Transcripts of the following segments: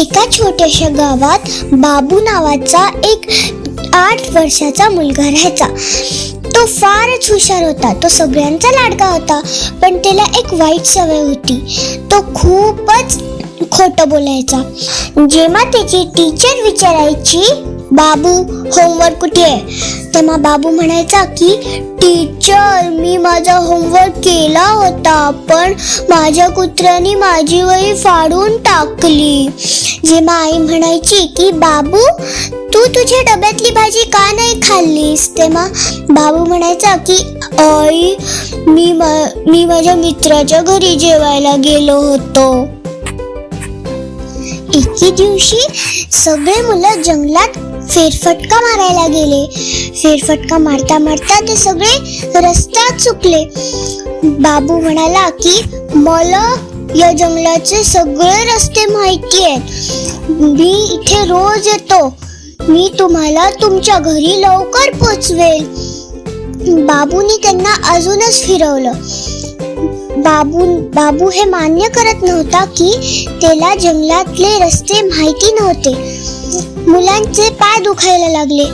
एका छोट्याशा गावात बाबू नावाचा एक 8 वर्षाचा मुलगा राहायचा. तो फारच हुशार होता. तो सगळ्यांचा लाडका होता. पण त्याला एक वाईट सवय होती. तो खूपच खोटं बोलायचा. जेव्हा त्याची टीचर विचारायची, बाबू होमवर्क कुठे आहे, तेव्हा बाबू म्हणायचा की टीचर, मी माझा होमवर्क केला होता, पण माझ्या कुत्र्याने माझी वही फाडून टाकली. जेव्हा आई म्हणायची की बाबू, तू तुझ्या डब्यातली भाजी का नाही खाल्लीस, तेव्हा बाबू म्हणायचा की आई, मी माझ्या मित्राच्या घरी जेवायला गेलो होतो. एके दिवशी सगळे मुलं जंगलात फेरफटका मारायला गेले. फेरफटका मारता मारता ते सगळे रस्ता चुकले. बाबू म्हणाला की मला या जंगलाचे सगळे रस्ते माहिती आहेत. मी इथे रोज येतो. मी तुम्हाला तुमच्या घरी लवकर पोचवेल. बाबूनी त्यांना अजूनच फिरवलं. बाबू हे मान्य करत नव्हता की त्याला जंगलातले रस्ते माहिती नव्हते. मुलांचे पाय दुखायला लागले.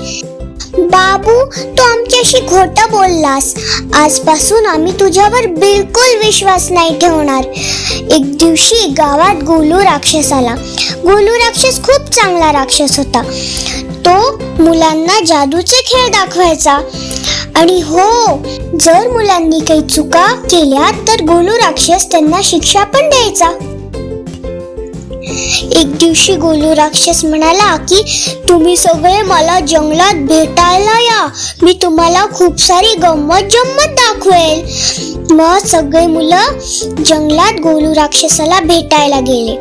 बाबू, तू आमच्याशी खोटं बोललास. आजपासून आम्ही तुझ्यावर बिलकुल विश्वास नाही ठेवणार. एक दिवशी गावात गोलू राक्षस आला. गोलू राक्षस खूप चांगला राक्षस होता. तो मुलांना जादूचे खेळ दाखवायचा. आणि हो, जर मुलांनी काही चुका केल्या तर गोलू राक्षस त्यांना शिक्षा पण द्यायचा. एक दिवशी गोलू राक्षस म्हणाला की तुम्ही सगळे मला जंगलात भेटायला या. मी तुम्हाला खूप सारी गंमत दाखवेल. मग सगळे मुलं जंगलात गोलू राक्षसाला भेटायला गेले.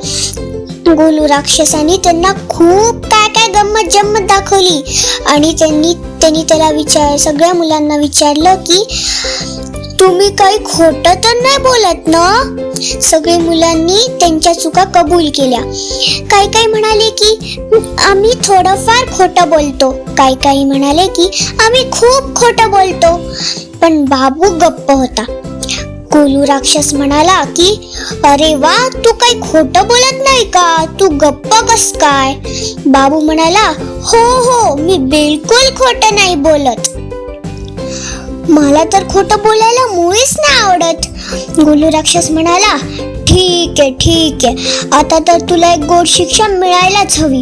गोलू राक्षसाने त्यांना खूप काय गंमत दाखवली. आणि त्यांनी त्याला सगळ्या मुलांना विचारलं की तुम्ही काही खोटं तर नाही बोलत ना. सगळे मुलांनी त्यांच्या चुका कबूल केल्या. काही म्हणाले की आम्ही थोडंफार खोटं बोलतो. काही म्हणाले की आम्ही खूप खोटं बोलतो. पण बाबू गप्प होता. गोलू राक्षस म्हणाला की अरे वा, तू काही खोटं बोलत नाही का, तू गप्प कस काय. बाबू म्हणाला हो, मी बिलकुल खोटं नाही बोलत. मला तर खोटं बोलायला मुळीच नाही आवडत. गोलू राक्षस म्हणाला ठीक आहे, आता तर तुला एक गोड शिक्षा मिळायलाच हवी.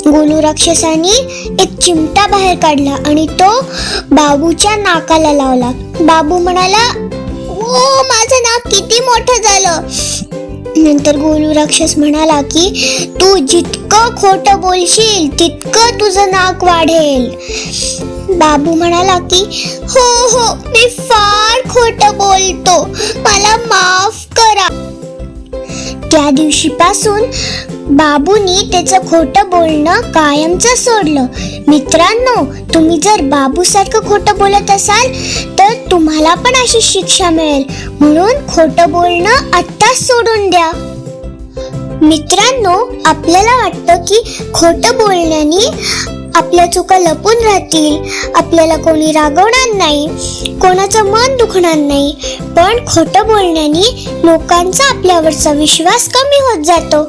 गोलू राक्षसाने एक चिमटा बाहेर काढला आणि तो बाबूच्या नाकाला लावला. बाबू म्हणाला ओ, माझं नाक किती मोठं झालं. नंतर गोलू राक्षस म्हणाला की तू जितकं खोटं बोलशील तितकं तुझं नाक वाढेल. बाबू म्हणाला की हो, मी फार खोटं बोलतो, मला माफ करा. त्या दिवशीपासून बाबूनी त्याचं खोटं बोलणं कायमचं सोडलं. मित्रांनो, तुम्ही जर बाबूसारखं खोटं बोलत असाल तर तुम्हाला पण अशी शिक्षा मिळेल. म्हणून खोटं बोलणं आत्ताच सोडून द्या. मित्रांनो, आपल्याला वाटतं की खोटं बोलण्याने आपल्या चुका लपून राहतील, आपल्याला कोणी रागवणार नाही, कोणाचं मन दुखणार नाही. पण खोटं बोलण्याने लोकांचा आपल्यावरचा विश्वास कमी होत जातो.